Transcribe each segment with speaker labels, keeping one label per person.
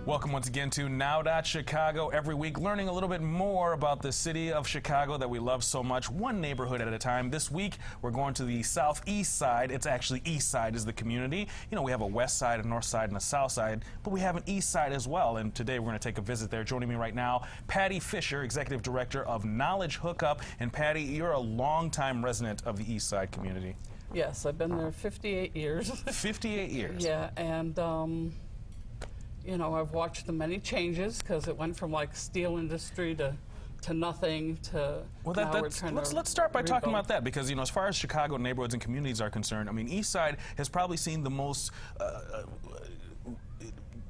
Speaker 1: Welcome once again to Now Chicago. Every week learning a little bit more about the city of Chicago that we love so much, one neighborhood at a time. This week we're going to the southeast side. It's actually east side is the community. You know, we have a west side, a north side, and a south side, but we have an east side as well. And today we're going to take a visit there. Joining me right now, Patty Fisher, Executive Director of Knowledge Hookup. And Patty, you're a longtime resident of the east side community.
Speaker 2: Yes, I've been there 58 years.
Speaker 1: 58 years.
Speaker 2: Yeah, and you know, I've watched the many changes because it went from like steel industry to nothing to
Speaker 1: let's start by talking about that, because you know, as far as Chicago neighborhoods and communities are concerned, I mean, East Side has probably seen the most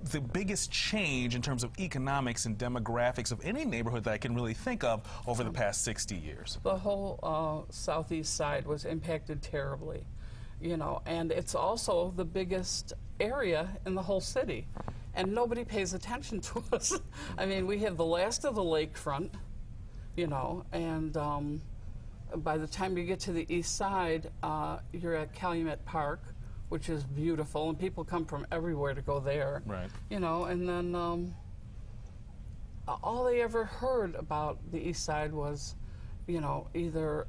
Speaker 1: the biggest change in terms of economics and demographics of any neighborhood that I can really think of over the past 60 years.
Speaker 2: The whole southeast side was impacted terribly, you know, and it's also the biggest area in the whole city. And nobody pays attention to us. I mean, we have the last of the lakefront, you know, and by the time you get to the east side, you're at Calumet Park, which is beautiful, and people come from everywhere to go there.
Speaker 1: Right.
Speaker 2: You know, and then all they ever heard about the east side was, you know, either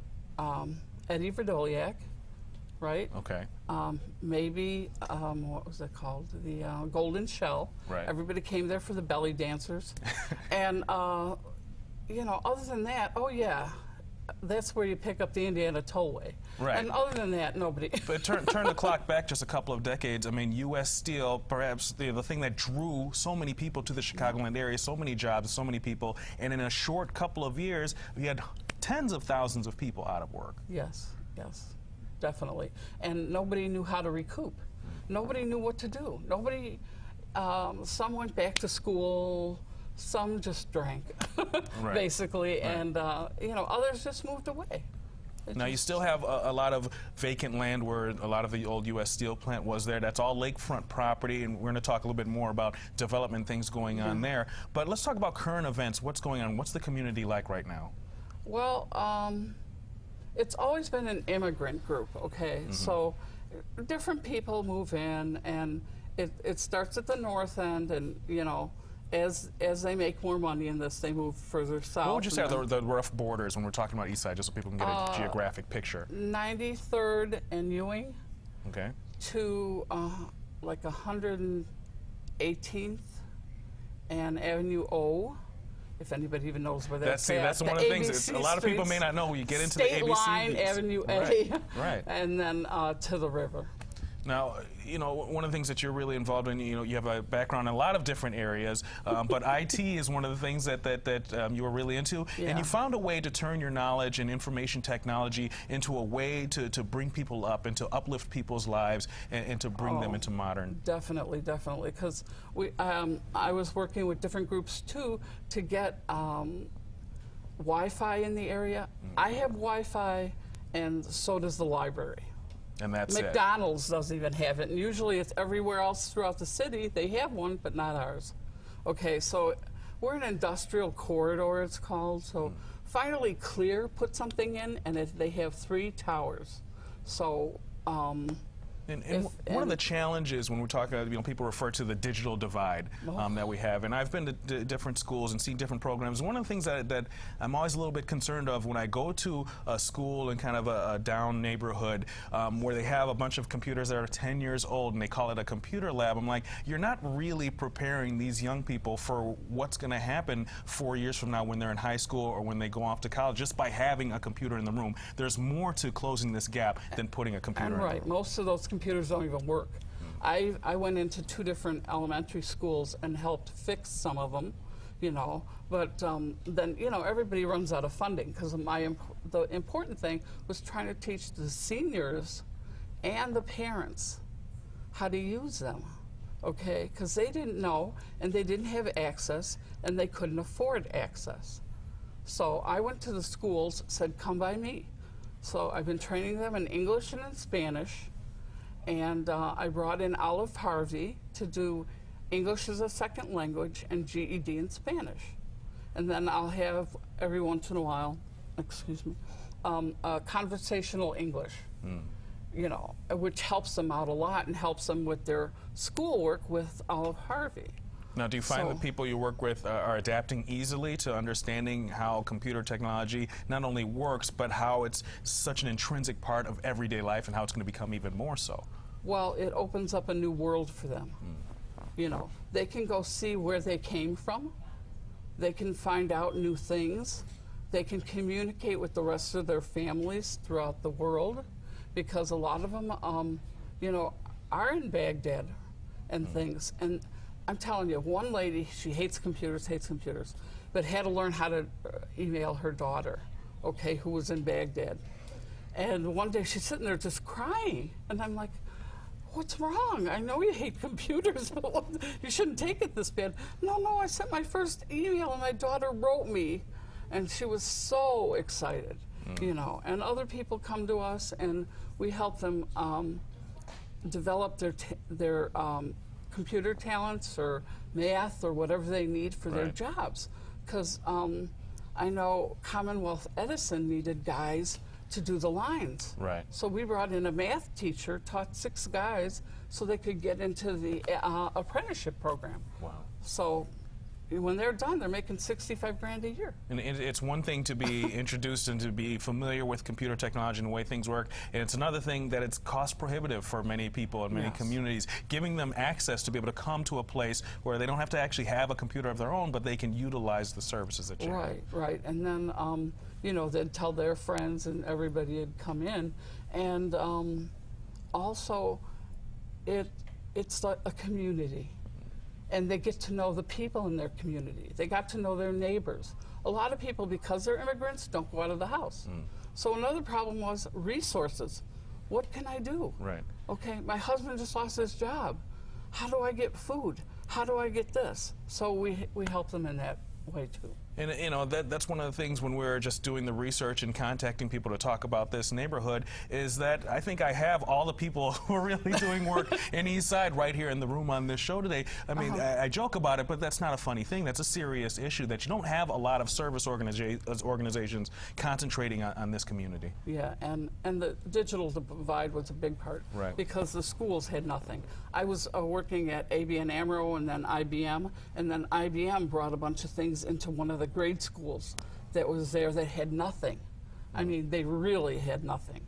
Speaker 2: Eddie Verdoliak, right?
Speaker 1: Okay.
Speaker 2: Maybe, what was it called? The Golden Shell.
Speaker 1: Right.
Speaker 2: Everybody came there for the belly dancers. And, you know, other than that, oh yeah, that's where you pick up the Indiana Tollway.
Speaker 1: Right.
Speaker 2: And other than that, nobody.
Speaker 1: But turn the clock back just a couple of decades. I mean, U.S. Steel, perhaps the thing that drew so many people to the Chicagoland area, so many jobs, so many people, and in a short couple of years, we had tens of thousands of people out of work.
Speaker 2: Yes, yes. Definitely. And nobody knew how to recoup. Nobody knew what to do. Nobody, some went back to school, some just drank,
Speaker 1: right.
Speaker 2: Basically, right. And, you know, others just moved away.
Speaker 1: Now, you still have a lot of vacant land where a lot of the old U.S. Steel plant was there. That's all lakefront property, and we're going to talk a little bit more about development things going on there. But let's talk about current events. What's going on? What's the community like right now?
Speaker 2: Well, it's always been an immigrant group, okay? So different people move in, and it starts at the north end, and, you know, as they make more money in this, they move further south.
Speaker 1: What would you say are the rough borders when we're talking about East Side, just so people can get a geographic picture?
Speaker 2: 93rd and Ewing.
Speaker 1: Okay. To
Speaker 2: like 118th and Avenue O. If anybody even knows where that's at.
Speaker 1: That's one of the things. A lot of people may not know when you get into the ABC.
Speaker 2: State Line, Avenue A.
Speaker 1: Right, right.
Speaker 2: And then to the river.
Speaker 1: Now, you know, one of the things that you're really involved in, you know, you have a background in a lot of different areas, but IT is one of the things that you were really into. Yeah. And you found a way to turn your knowledge and information technology into a way to bring people up and to uplift people's lives and to bring them into modern.
Speaker 2: Definitely, definitely. Because I was working with different groups, too, to get Wi-Fi in the area. I have Wi-Fi, and so does the library.
Speaker 1: And that's
Speaker 2: McDonald's doesn't even have it, and usually it's everywhere else throughout the city. They have one, but not ours. Okay, so we're an industrial corridor, it's called. So finally Clear put something in, and they have 3 towers. So
Speaker 1: And one of the challenges when we're talking about, you know, people refer to the digital divide that we have, and I've been to different schools and seen different programs. One of the things that I'm always a little bit concerned of when I go to a school in kind of a down neighborhood where they have a bunch of computers that are 10 years old and they call it a computer lab, I'm like, you're not really preparing these young people for what's going to happen 4 years from now when they're in high school or when they go off to college just by having a computer in the room. There's more to closing this gap than putting a computer in the room.
Speaker 2: Most of those computers don't even work. I went into 2 different elementary schools and helped fix some of them, you know, but then, you know, everybody runs out of funding because the important thing was trying to teach the seniors and the parents how to use them, okay, because they didn't know and they didn't have access and they couldn't afford access. So I went to the schools, said, come by me. So I've been training them in English and in Spanish. And I brought in Olive Harvey to do English as a second language and GED in Spanish. And then I'll have, every once in a while, excuse me, conversational English, you know, which helps them out a lot and helps them with their schoolwork with Olive Harvey.
Speaker 1: Now, do you find that people you work with are adapting easily to understanding how computer technology not only works, but how it's such an intrinsic part of everyday life and how it's going to become even more so?
Speaker 2: Well, it opens up a new world for them. You know, they can go see where they came from. They can find out new things. They can communicate with the rest of their families throughout the world, because a lot of them, you know, are in Baghdad and things. And I'm telling you, one lady, she hates computers, but had to learn how to email her daughter, okay, who was in Baghdad. And one day she's sitting there just crying. And I'm like, what's wrong? I know you hate computers, but you shouldn't take it this bad. No, I sent my first email and my daughter wrote me. And she was so excited, you know. And other people come to us and we help them develop their computer talents or math or whatever they need for their jobs. Because I know Commonwealth Edison needed guys to do the lines.
Speaker 1: Right.
Speaker 2: So we brought in a math teacher, taught 6 guys so they could get into the apprenticeship program.
Speaker 1: Wow.
Speaker 2: So when they're done, they're making $65,000 a year.
Speaker 1: And it's one thing to be introduced and to be familiar with computer technology and the way things work, and it's another thing that it's cost prohibitive for many people and many communities, giving them access to be able to come to a place where they don't have to actually have a computer of their own, but they can utilize the services that you have.
Speaker 2: Right. And then, you know, they'd tell their friends and everybody would come in. And also, it's like a community. And they get to know the people in their community. They got to know their neighbors. A lot of people, because they're immigrants, don't go out of the house. So another problem was resources. What can I do?
Speaker 1: Right.
Speaker 2: Okay, my husband just lost his job. How do I get food? How do I get this? So we help them in that way too.
Speaker 1: And you know, that's one of the things when we're just doing the research and contacting people to talk about this neighborhood, is that I think I have all the people who are really doing work in East Side right here in the room on this show today. I mean, I joke about it, but that's not a funny thing. That's a serious issue, that you don't have a lot of service organizations concentrating on this community.
Speaker 2: Yeah, and the digital divide was a big part.
Speaker 1: Right.
Speaker 2: Because the schools had nothing. I was working at ABN AMRO and then IBM, and then IBM brought a bunch of things into one of the grade schools that was there that had nothing. I mean, they really had nothing.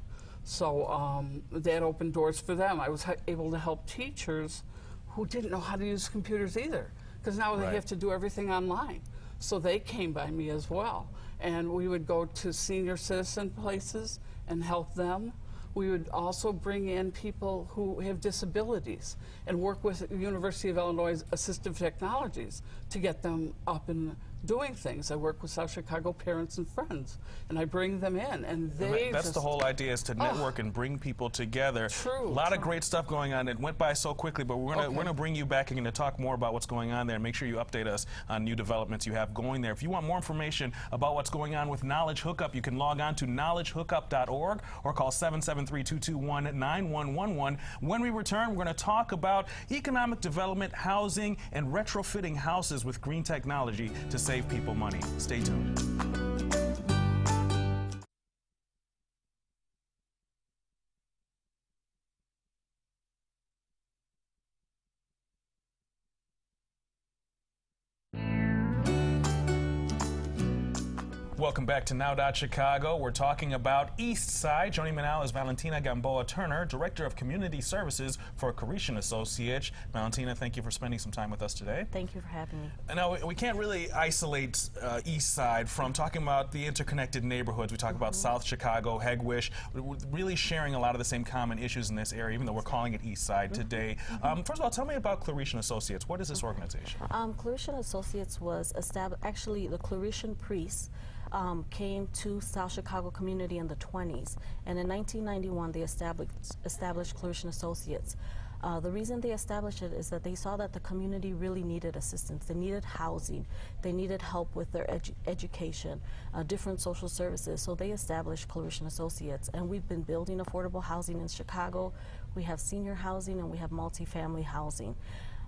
Speaker 2: So that opened doors for them. I was able to help teachers who didn't know how to use computers either, because now they have to do everything online. So they came by me as well. And we would go to senior citizen places and help them. We would also bring in people who have disabilities and work with the University of Illinois Assistive Technologies to get them up and doing things. I work with South Chicago Parents and Friends, and I bring them in, and
Speaker 1: that's the whole idea, is to network and bring people together.
Speaker 2: True.
Speaker 1: A lot of great stuff going on. It went by so quickly, but we're gonna bring you back and to talk more about what's going on there, and make sure you update us on new developments you have going there. If you want more information about what's going on with Knowledge Hookup, you can log on to knowledgehookup.org or call 773-221-9111. When we return, we're going to talk about economic development, housing, and retrofitting houses with green technology to save people money. Stay tuned. Welcome back to Now Chicago. We're talking about East Side. Joining me now is Valentina Gamboa-Turner, Director of Community Services for Carishan Associates. Valentina, thank you for spending some time with us today.
Speaker 3: Thank you for having me.
Speaker 1: Now, we can't really isolate East Side from talking about the interconnected neighborhoods. We talk about South Chicago, Hegewisch, really sharing a lot of the same common issues in this area, even though we're calling it East Side today. First of all, tell me about Carishan Associates. What is this organization?
Speaker 3: Carishan Associates was established, actually the Carishan priests came to South Chicago community in the 20s, and in 1991 they established Carishan Associates. The reason they established it is that they saw that the community really needed assistance. They needed housing. They needed help with their education, different social services. So they established Carishan Associates, and we've been building affordable housing in Chicago. We have senior housing and we have multifamily housing.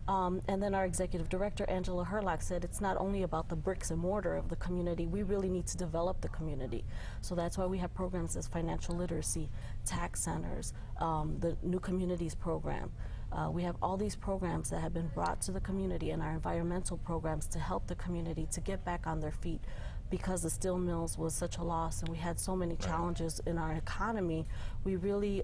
Speaker 3: And then our executive director, Angela Herlock, said it's not only about the bricks and mortar of the community, we really need to develop the community. So that's why we have programs as financial literacy, tax centers, the New Communities program, We have all these programs that have been brought to the community, and our environmental programs to help the community to get back on their feet, because the steel mills was such a loss and we had so many challenges in our economy. We really,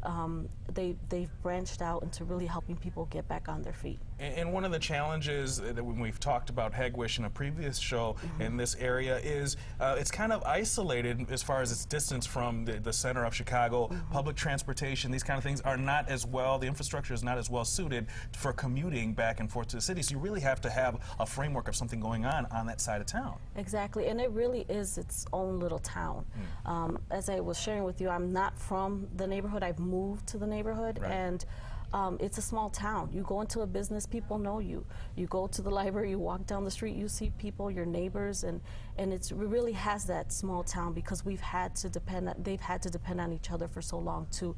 Speaker 3: they've branched out into really helping people get back on their feet.
Speaker 1: And one of the challenges that when we've talked about Hegwish in a previous show in this area is it's kind of isolated as far as its distance from the center of Chicago. Public transportation, these kind of things are not as well, the infrastructure is not as well suited for commuting back and forth to the city. So you really have to have a framework of something going on that side of town.
Speaker 3: Exactly, and it really is its own little town. As I was sharing with you, I'm not from the neighborhood. I've moved to the neighborhood, and it's a small town. You go into a business, people know you. You go to the library, you walk down the street, you see people, your neighbors, and it really has that small town because they've had to depend on each other for so long to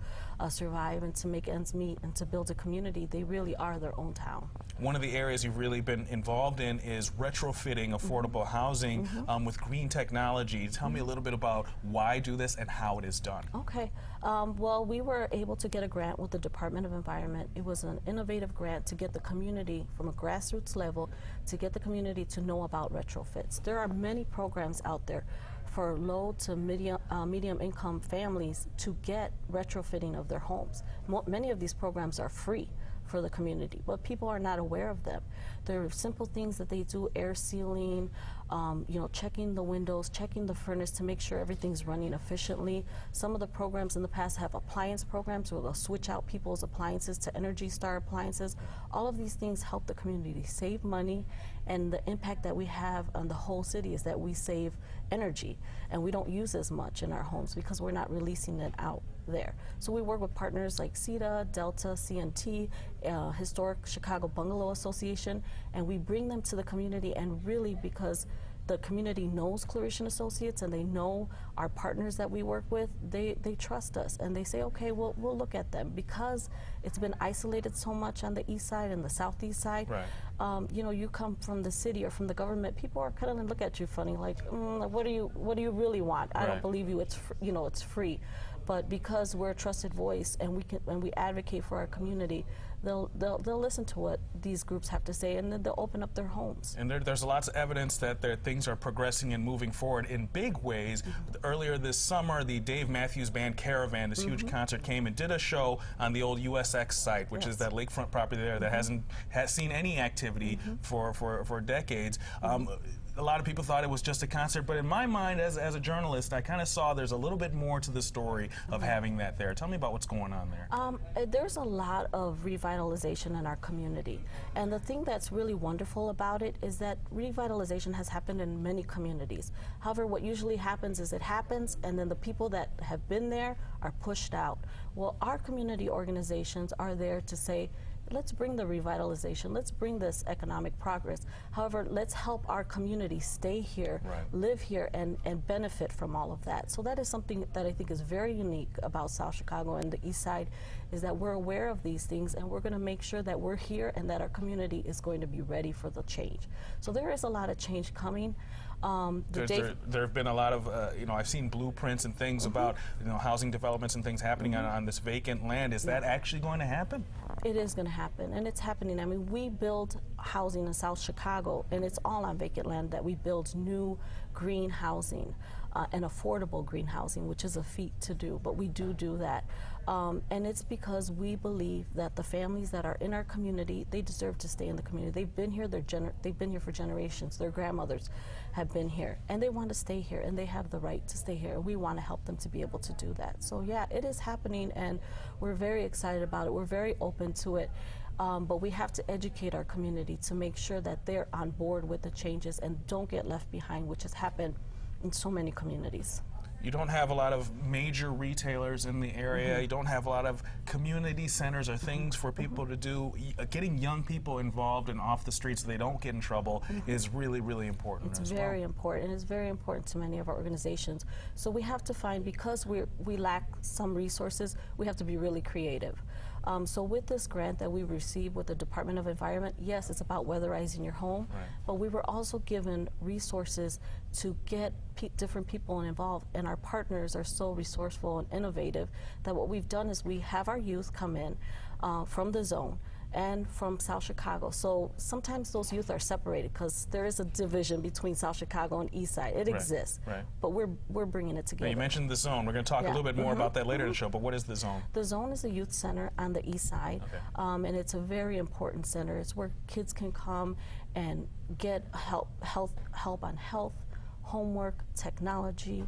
Speaker 3: survive and to make ends meet and to build a community. They really are their own town.
Speaker 1: One of the areas you've really been involved in is retrofitting affordable housing with green technology. Tell me a little bit about why do this and how it is done.
Speaker 3: Okay. Well, we were able to get a grant with the Department of Environment. It was an innovative grant to get the community from a grassroots level to get the community to know about retrofits. There are many programs out there for low to medium income families to get retrofitting of their homes. Many of these programs are free for the community, but people are not aware of them. There are simple things that they do: air sealing, you know, checking the windows, checking the furnace to make sure everything's running efficiently. Some of the programs in the past have appliance programs where they'll switch out people's appliances to Energy Star appliances. All of these things help the community save money, and the impact that we have on the whole city is that we save energy, and we don't use as much in our homes because we're not releasing it out there. So we work with partners like CETA, Delta, CNT, Historic Chicago Bungalow Association, and we bring them to the community, and really because the community knows Claritian Associates and they know our partners that we work with, they trust us and they say, okay, we'll look at them, because it's been isolated so much on the east side and the southeast side. Right. You know, you come from the city or from the government, people are kind of look at you funny, like, what do you really want? I don't believe you. It's you know, it's free. But because we're a trusted voice and we advocate for our community, they'll listen to what these groups have to say, and then they'll open up their homes.
Speaker 1: And there's lots of evidence that things are progressing and moving forward in big ways. Earlier this summer, the Dave Matthews Band Caravan, this huge concert, came and did a show on the old USX site, which is that lakefront property there that hasn't seen any activity for decades. A lot of people thought it was just a concert, but in my mind, as a journalist, I kind of saw there's a little bit more to the story of having that there. Tell me about what's going on there.
Speaker 3: There's a lot of revitalization in our community, and the thing that's really wonderful about it is that revitalization has happened in many communities. However, what usually happens is it happens, and then the people that have been there are pushed out. Well, our community organizations are there to say, let's bring the revitalization, let's bring this economic progress. However, let's help our community stay here, live here, and benefit from all of that. So that is something that I think is very unique about South Chicago and the East Side, is that we're aware of these things, and we're going to make sure that we're here and that our community is going to be ready for the change. So there is a lot of change coming.
Speaker 1: There have been a lot of, you know, I've seen blueprints and things about, you know, housing developments and things happening on this vacant land. Is that actually going to happen?
Speaker 3: It is going to happen, and it's happening. I mean, we build housing in South Chicago, and it's all on vacant land that we build new green housing and affordable green housing, which is a feat to do, but we do that. And it's because we believe that the families that are in our community, they deserve to stay in the community. They've been here, they've been here for generations. Their grandmothers have been here, and they want to stay here, and they have the right to stay here. We want to help them to be able to do that. So yeah, it is happening, and we're very excited about it. We're very open to it. But we have to educate our community to make sure that they're on board with the changes and don't get left behind, which has happened in so many communities.
Speaker 1: You don't have a lot of major retailers in the area. You don't have a lot of community centers or things for people to do. Getting young people involved and off the streets so they don't get in trouble is really, really important.
Speaker 3: It's very important. It's very important to many of our organizations. So we have to find, because we lack some resources, we have to be really creative. So with this grant that we received with the Department of Environment, yes, it's about weatherizing your home, but we were also given resources to get different people involved, and our partners are so resourceful and innovative that what we've done is we have our youth come in from the zone, and from South Chicago. So sometimes those youth are separated because there is a division between South Chicago and East Side. It exists, but we're bringing it together.
Speaker 1: Now you mentioned the zone. We're going to talk a little bit more about that later in the show, but what is the zone?
Speaker 3: The zone is a youth center on the East Side, and it's a very important center. It's where kids can come and get help on health, homework, technology,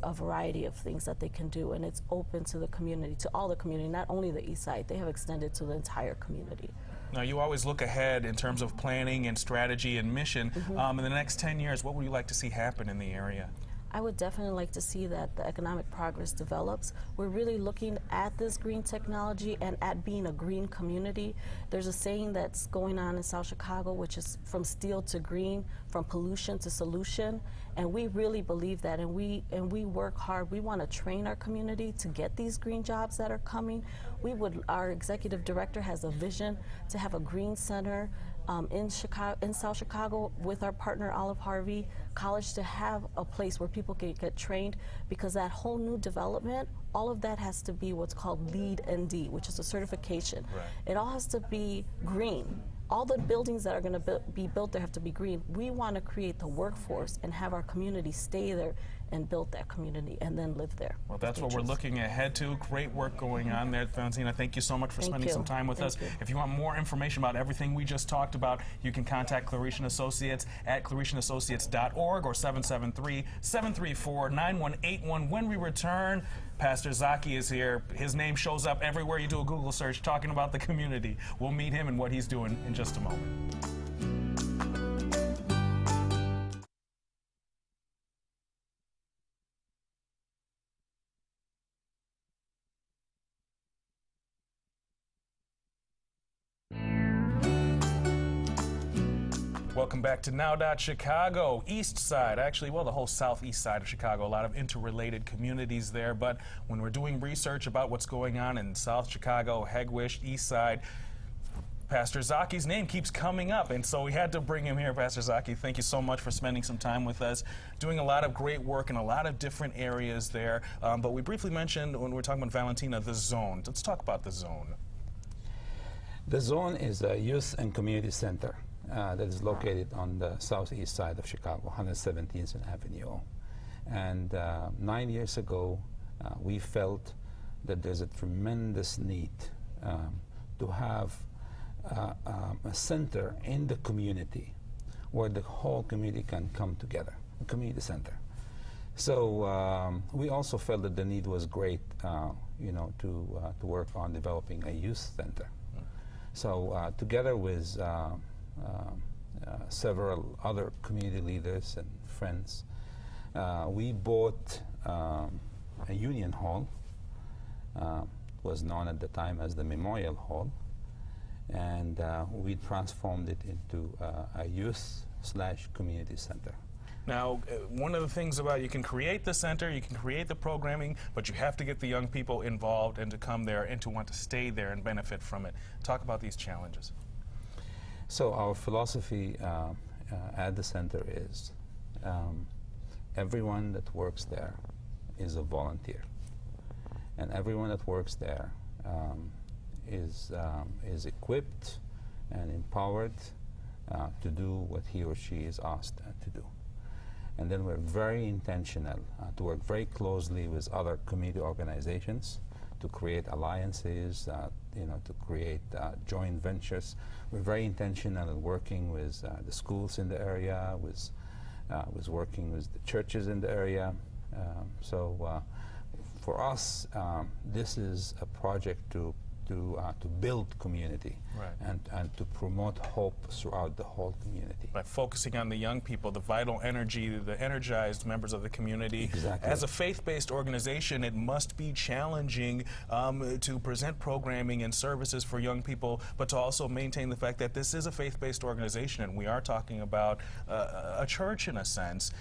Speaker 3: a variety of things that they can do, and it's open to the community, to all the community, not only the East Side. They have extended to the entire community.
Speaker 1: Now, you always look ahead in terms of planning and strategy and mission. In the next 10 years, what would you like to see happen in the area?
Speaker 3: I would definitely like to see that the economic progress develops. We're really looking at this green technology and at being a green community. There's a saying that's going on in South Chicago, which is from steel to green, from pollution to solution. And we really believe that, and we work hard. We want to train our community to get these green jobs that are coming. Our executive director has a vision to have a green center in South Chicago with our partner Olive Harvey College, to have a place where people can get trained, because that whole new development, all of that has to be what's called LEED ND, which is a certification. It all has to be green. All the buildings that are going to be built there have to be green. We want to create the workforce and have our community stay there and build that community and then live there.
Speaker 1: Well, that's what we're looking ahead to. Great work going on there, Valentina. Thank you so much for spending some time with us. If you want more information about everything we just talked about, you can contact Clarishan Associates at clarishanassociates.org or 773-734-9181. When we return, Pastor Zaki is here. His name shows up everywhere you do a Google search talking about the community. We'll meet him and what he's doing in just a moment. Welcome back to Now Chicago. East Side, actually, well, the whole southeast side of Chicago, a lot of interrelated communities there. But when we're doing research about what's going on in South Chicago, Hegewisch, East Side, Pastor Zaki's name keeps coming up, and so we had to bring him here. Pastor Zaki, thank you so much for spending some time with us, doing a lot of great work in a lot of different areas there. But we briefly mentioned, when we were talking about Valentina, the zone. Let's talk about the zone.
Speaker 4: The zone is a youth and community center that is located on the southeast side of Chicago, 117th Avenue. And 9 years ago, we felt that there's a tremendous need to have a center in the community where the whole community can come together, a community center. So we also felt that the need was great, you know, to work on developing a youth center. So together with several other community leaders and friends, we bought a union hall, was known at the time as the Memorial Hall, and we transformed it into a youth/community center.
Speaker 1: Now, one of the things about, you can create the center, you can create the programming, but you have to get the young people involved and to come there and to want to stay there and benefit from it. Talk about these challenges.
Speaker 4: So our philosophy at the center is everyone that works there is a volunteer, and everyone that works there is equipped and empowered to do what he or she is asked to do. And then we're very intentional to work very closely with other community organizations to create alliances, you know, to create joint ventures. We're very intentional in working with the schools in the area, with working with the churches in the area. So for us, this is a project to build community, and to promote hope throughout the whole community.
Speaker 1: By focusing on the young people, the vital energy, the energized members of the community.
Speaker 4: Exactly.
Speaker 1: As a faith-based organization, it must be challenging to present programming and services for young people, but to also maintain the fact that this is a faith-based organization, and we are talking about a church in a sense.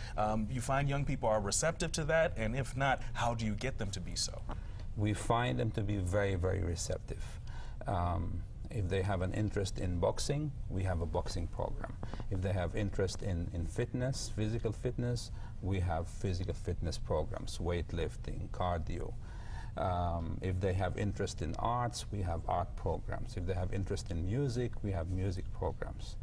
Speaker 1: You find young people are receptive to that, and if not, how do you get them to be so?
Speaker 4: We find them to be very, very receptive. If they have an interest in boxing, we have a boxing program. If they have interest in fitness, physical fitness, we have physical fitness programs, weightlifting, cardio. If they have interest in arts, we have art programs. If they have interest in music, we have music programs.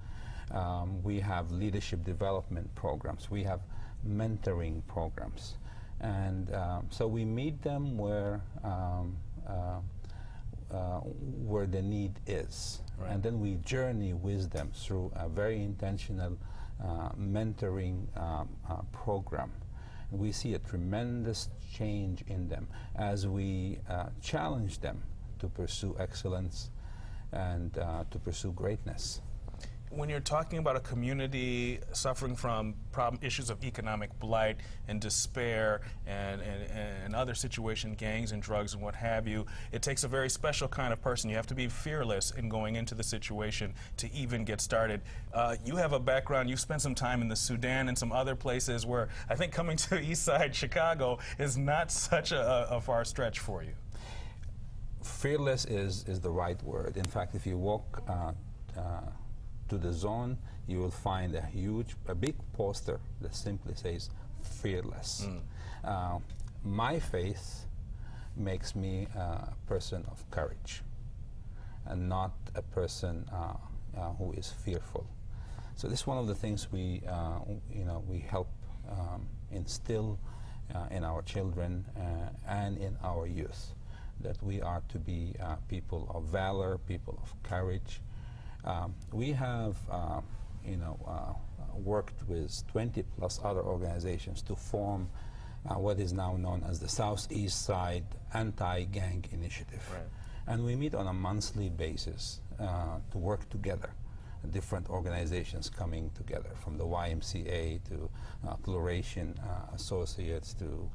Speaker 4: We have leadership development programs. We have mentoring programs. And so we meet them where the need is.
Speaker 1: Right.
Speaker 4: And then we journey with them through a very intentional mentoring program. We see a tremendous change in them as we challenge them to pursue excellence and to pursue greatness.
Speaker 1: When you're talking about a community suffering from issues of economic blight and despair and other situations, gangs and drugs and what have you, it takes a very special kind of person. You have to be fearless in going into the situation to even get started. You have a background, you've spent some time in the Sudan and some other places where I think coming to East Side Chicago is not such a far stretch for you.
Speaker 4: Fearless is the right word. In fact, if you walk to the zone, you will find a big poster that simply says fearless. My faith makes me a person of courage and not a person who is fearful. So this is one of the things we help instill in our children and in our youth, that we are to be people of valor, people of courage. We have, worked with 20 plus other organizations to form what is now known as the Southeast Side Anti-Gang Initiative.
Speaker 1: Right.
Speaker 4: And we meet on a monthly basis to work together. Different organizations coming together, from the YMCA to Chloration Associates to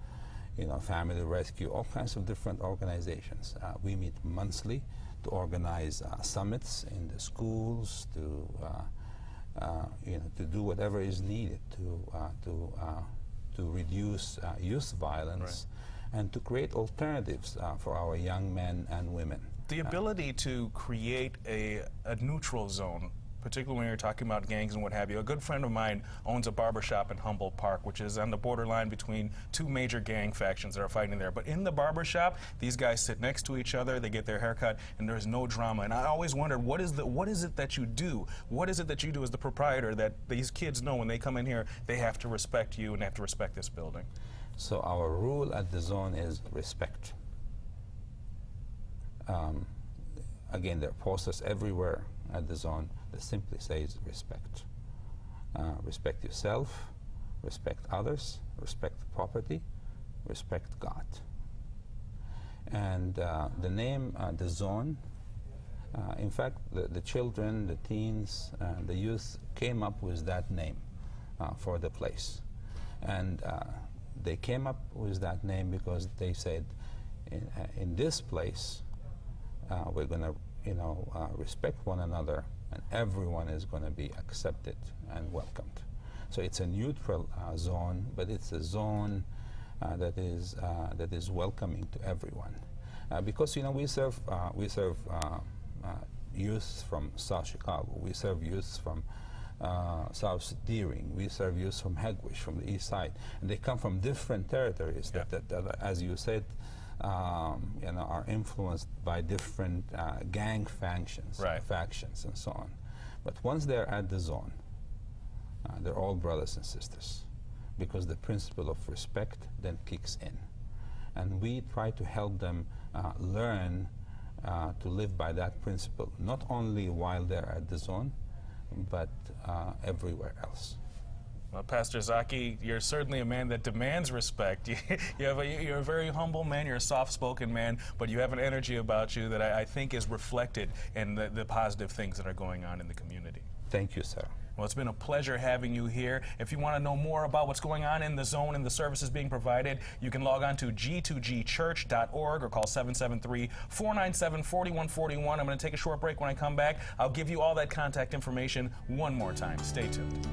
Speaker 4: Family Rescue, all kinds of different organizations. We meet monthly to organize summits in the schools, to do whatever is needed to reduce youth violence, right, and to create alternatives for our young men and women.
Speaker 1: The ability to create a neutral zone, particularly when you're talking about gangs and what have you. A good friend of mine owns a barbershop in Humboldt Park, which is on the borderline between two major gang factions that are fighting there. But in the barbershop, these guys sit next to each other, they get their hair cut, and there's no drama. And I always wondered, what is it that you do? What is it that you do as the proprietor that these kids know when they come in here, they have to respect you and they have to respect this building?
Speaker 4: So our rule at the zone is respect. Again, there are posters everywhere at the zone that simply says respect. Respect yourself, respect others, respect the property, respect God. And the name, the zone, in fact, the children, the teens, the youth came up with that name for the place. And they came up with that name because they said, in this place, we're going to respect one another, and everyone is going to be accepted and welcomed. So it's a neutral zone, but it's a zone that is welcoming to everyone. Because we serve youth from South Chicago, we serve youth from South Deering, we serve youth from Hegwish, from the East Side, and they come from different territories that, as you said, are influenced by different gang factions, factions and so on. But once they're at the zone, they're all brothers and sisters, because the principle of respect then kicks in. And we try to help them learn to live by that principle, not only while they're at the zone, but everywhere else.
Speaker 1: Well, Pastor Zaki, you're certainly a man that demands respect. You're a very humble man, you're a soft-spoken man, but you have an energy about you that I think is reflected in the positive things that are going on in the community.
Speaker 4: Thank you, sir.
Speaker 1: Well, it's been a pleasure having you here. If you want to know more about what's going on in the zone and the services being provided, you can log on to g2gchurch.org or call 773-497-4141. I'm going to take a short break. When I come back, I'll give you all that contact information one more time. Stay tuned.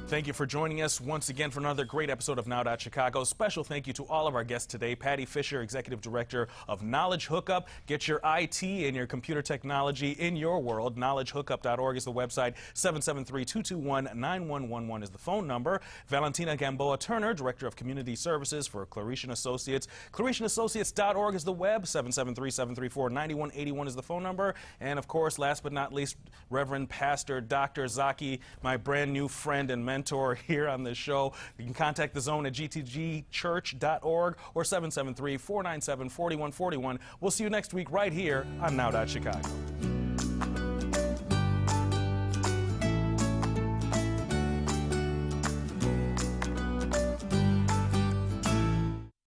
Speaker 1: Thank you for joining us once again for another great episode of Now Chicago. Special thank you to all of our guests today. Patty Fisher, Executive Director of Knowledge Hookup. Get your IT and your computer technology in your world. KnowledgeHookup.org is the website. 773-221-9111 is the phone number. Valentina Gamboa Turner, Director of Community Services for Claretian Associates. ClaretianAssociates.org is the web. 773-734-9181 is the phone number. And of course, last but not least, Reverend Pastor Dr. Zaki, my brand new friend and mentor here on this show. You can contact the zone at gtgchurch.org or 773-497-4141. We'll see you next week right here on Now Chicago.